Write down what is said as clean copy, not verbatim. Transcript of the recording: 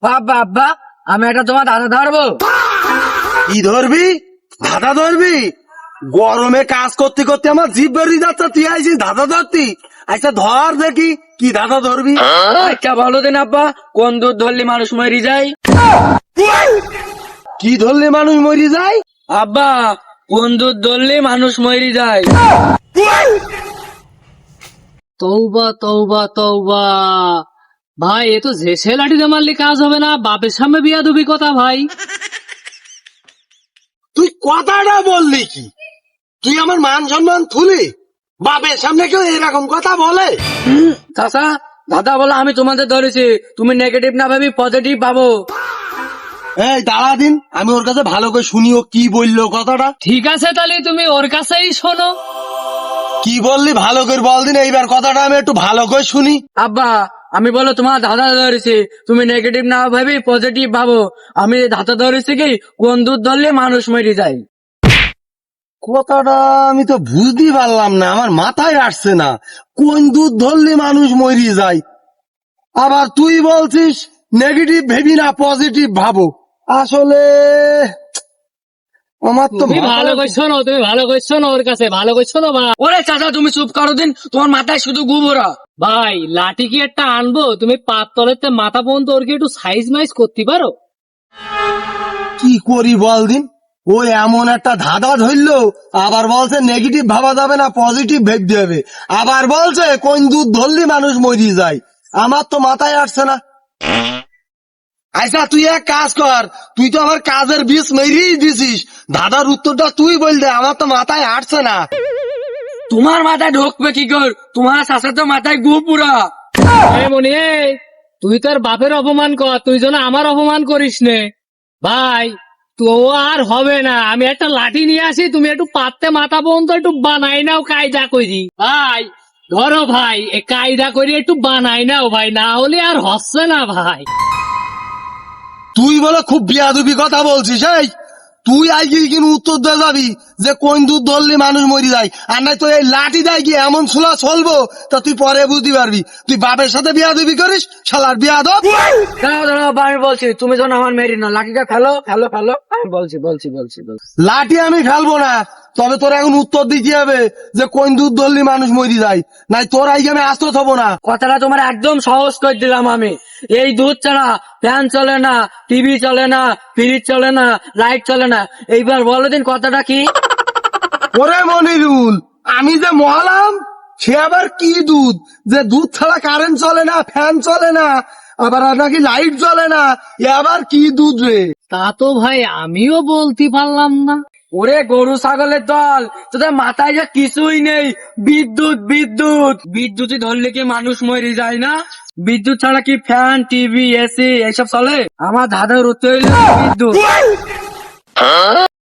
বাবা আব্বা, আমি একটা তোমার দাদা ধরবো। কি ধরবি? ধাঁধা ধরবি? গরমে কাজ করতে করতে আমার জিভ বেরিয়ে যাচ্ছে, তুই আইছিস ধাঁধা ধরতি? আচ্ছা ধর দেখি কি ধাঁধা ধরবি। আচ্ছা বলো দিন আব্বা, কোন দুধ ধরলে মানুষ মরি যায়? কি ধরলে মানুষ মরি যায়? আব্বা, কোন দুধ ধরলে মানুষ মরি যায়? তৌবা তৌবা তৌবা, ভাই এ তো ঝেসে লাঠিতে মারলে কাজ হবে না, বাপের সামনে বিয়া দুবি কথা ভাই। তুই কথাটা বললি কি? তুই আমার মান সম্মান থুলি? বাপের সামনে কেউ এরকম কথা বলে? চাচা, দাদা বলো আমি তোমাদের ধরেছি, তুমি নেগেটিভ না ভাবি পজিটিভ ভাবো। এই দাঁড়া দিন, আমি ওর কাছে ভালো করে শুনি ও কি বললো কথাটা। ঠিক আছে তাহলে তুমি ওর কাছেই শোনো। কি বললি ভালো করে বল দিন, এইবার কথাটা আমি একটু ভালো করে শুনি। আব্বা, আমি বলো তোমার দাদা ধরেছি, তুমি নেগেটিভ না ভাবি পজিটিভ ভাবো। আমি দাদা ধরেছি কি, কোন দুধ ধরলে মানুষ মরি যায়? কথাটা আমি তো বুঝতে পারলাম না, আমার মাথায় আসছে না। কোন দুধ ধরলে মানুষ মরি যায়, আবার তুই বলছিস নেগেটিভ ভেবি না পজিটিভ ভাবো। আসলে আমার তো তুমি ভালো করে শোনো, তুমি ভালো করে শোনো, ওর কাছে ভালো করে শোনো ভাই। ওরে চাচা, তুমি চুপ করো দিন, তোমার মাথায় শুধু গুবরা। ভাই লাঠি কি একটা আনবো? তুমি পাত তলেতে মাথা পর্যন্ত ওর কি একটু সাইজ মাইজ করতে পারো? কি করি বল দিন, ও এমন একটা ধাঁধা ধরলো, আবার বলছে নেগেটিভ ভাবা যাবে না পজিটিভ ভাবতে হবে, আবার বলছে কোন দুধ ধরলে মানুষ মরি যায়। আমার তো মাথায় আসছে না। আচ্ছা তুই এক কাজ কর, তুই তো আমার কাজের বিষ মেরিয়ে দিছিস, দাদার উত্তরটা তুই বল দে, আমার তো মাথায় আসছে না। তোমার মাথায় ঢুকবে কি কর? তোমার চাচা তো মাথায় গু পুরা। এই মনি, এই, তুই তোর বাপের অপমান কর, তুই যেন আমার অপমান করিস নে ভাই। তো আর হবে না, আমি একটা লাঠি নিয়ে আসি, তুমি একটু পাততে মাথা পর্যন্ত একটু বানাই নাও কায়দা করি ভাই। ধরো ভাই, এ কায়দা করে একটু বানাই নাও ভাই, না হলে আর হচ্ছে না ভাই। তুই বলে খুব বিয়াদুবি কথা বলছিস। এই তুই আইগি কিন্তু উত্তর দিয়ে যাবি যে কোন দুধ ধরলে মানুষ মরি যায়, আর নাই তো এই লাঠি দেয় গিয়ে এমন ছোলা চলবো তা তুই পরে বুঝতে পারবি। তুই বাপের সাথে বিয়াদুবি করিস, শালার বিয়াদব। দাঁড়াও দাঁড়াও, আমি বলছি, তুমি যখন আমার মেরি না, লাঠিটা ফেলো ফেলো ফেলো। আমি বলছি বলছি বলছি বলছি। লাঠি আমি ফেলবো না, তবে তোর এখন উত্তর দিতে হবে যে কোন দুধ ধরলে মানুষ মরি যায়, নাই তোর আইগে আমি আস্ত হবো না। কথাটা তোমার একদম সহজ করে দিলাম আমি। এই দুধ ছাড়া ফ্যান চলে না, টিভি চলে না, ফ্রিজ চলে না, লাইট চলে না। এইবার বলো দিন কথাটা কি? ওরে মনিরুল, আমি যে মহালাম সে আবার কি দুধ, যে দুধ ছাড়া কারেন্ট চলে না, ফ্যান চলে না, আবার আর নাকি লাইট জ্বলে না, এ আবার কি দুধ রে? তা তো ভাই আমিও বলতে পারলাম না। ওরে গরু ছাগলের দল, তোদের মাথায় যে কিছুই নেই। বিদ্যুৎ বিদ্যুৎ বিদ্যুৎই ধরলে কি মানুষ মরে যায় না? বিদ্যুৎ ছাড়া কি ফ্যান টিভি এসি এইসব চলে? আমার দাদার উত্তর হইল বিদ্যুৎ।